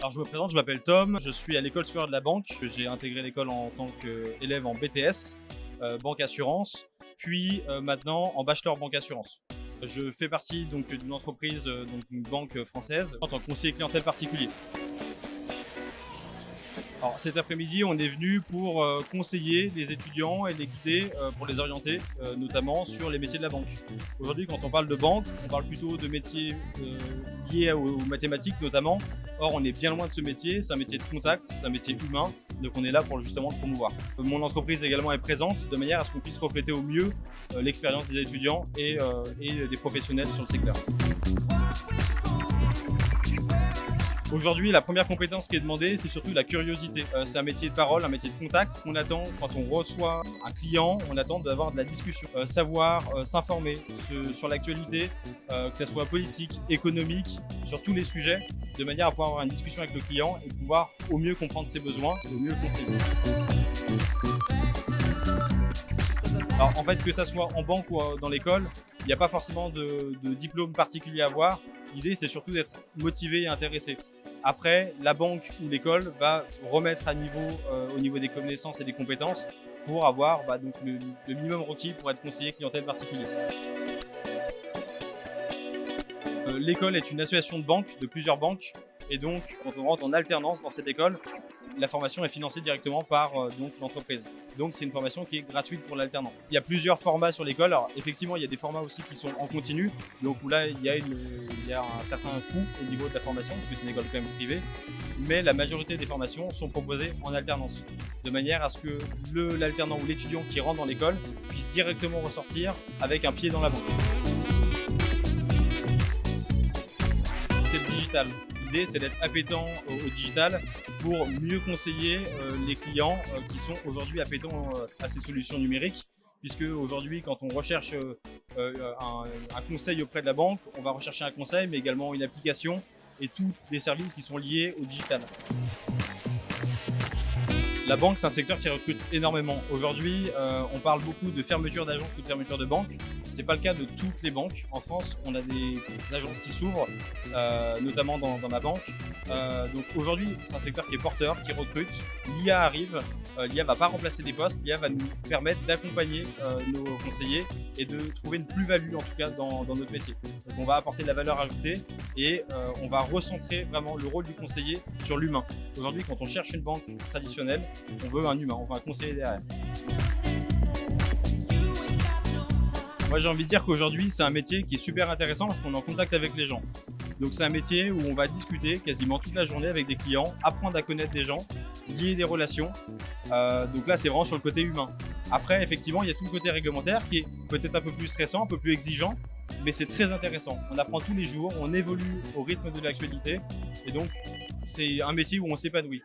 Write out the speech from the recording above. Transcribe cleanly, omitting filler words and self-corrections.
Alors je me présente, je m'appelle Tom, je suis à l'école supérieure de la banque. J'ai intégré l'école en tant qu'élève en BTS, banque assurance, puis maintenant en bachelor banque assurance. Je fais partie donc d'une entreprise, donc une banque française, en tant que conseiller clientèle particulier. Alors cet après-midi, on est venu pour conseiller les étudiants et les guider pour les orienter, notamment sur les métiers de la banque. Aujourd'hui, quand on parle de banque, on parle plutôt de métiers liés aux mathématiques notamment. Or, on est bien loin de ce métier, c'est un métier de contact, c'est un métier humain, donc on est là pour justement le promouvoir. Mon entreprise également est présente de manière à ce qu'on puisse refléter au mieux l'expérience des étudiants et des professionnels sur le secteur. Aujourd'hui, la première compétence qui est demandée, c'est surtout la curiosité. C'est un métier de parole, un métier de contact. On attend, quand on reçoit un client, on attend d'avoir de la discussion, savoir s'informer sur l'actualité, que ce soit politique, économique, sur tous les sujets, de manière à pouvoir avoir une discussion avec le client et pouvoir au mieux comprendre ses besoins, au mieux le conseiller. Alors en fait, que ça soit en banque ou dans l'école, il n'y a pas forcément de diplôme particulier à avoir. L'idée, c'est surtout d'être motivé et intéressé. Après, la banque ou l'école va remettre à niveau au niveau des connaissances et des compétences pour avoir donc le minimum requis pour être conseiller clientèle particulier. L'école est une association de banques, de plusieurs banques, et donc quand on rentre en alternance dans cette école, la formation est financée directement par donc l'entreprise. Donc c'est une formation qui est gratuite pour l'alternant. Il y a plusieurs formats sur l'école. Alors effectivement, il y a des formats aussi qui sont en continu, donc où là il y a un certain coût au niveau de la formation, parce que c'est une école quand même privée. Mais la majorité des formations sont proposées en alternance, de manière à ce que l'alternant ou l'étudiant qui rentre dans l'école puisse directement ressortir avec un pied dans la banque. C'est le digital. L'idée, c'est d'être appétent au digital pour mieux conseiller les clients qui sont aujourd'hui appétents à ces solutions numériques. Puisque aujourd'hui, quand on recherche un conseil auprès de la banque, on va rechercher un conseil, mais également une application et tous des services qui sont liés au digital. La banque, c'est un secteur qui recrute énormément. Aujourd'hui, on parle beaucoup de fermeture d'agences ou de fermeture de banques. Ce n'est pas le cas de toutes les banques. En France, on a des agences qui s'ouvrent, notamment dans ma banque. Donc aujourd'hui, c'est un secteur qui est porteur, qui recrute. L'IA arrive. L'IA ne va pas remplacer des postes. L'IA va nous permettre d'accompagner nos conseillers et de trouver une plus-value, en tout cas, dans notre métier. Donc on va apporter de la valeur ajoutée et on va recentrer vraiment le rôle du conseiller sur l'humain. Aujourd'hui, quand on cherche une banque traditionnelle, on veut un humain, on veut un conseiller derrière. Moi, j'ai envie de dire qu'aujourd'hui, c'est un métier qui est super intéressant parce qu'on est en contact avec les gens. Donc, c'est un métier où on va discuter quasiment toute la journée avec des clients, apprendre à connaître des gens, lier des relations. Donc là, c'est vraiment sur le côté humain. Après, effectivement, il y a tout le côté réglementaire qui est peut-être un peu plus stressant, un peu plus exigeant, mais c'est très intéressant. On apprend tous les jours, on évolue au rythme de l'actualité et donc, c'est un métier où on s'épanouit.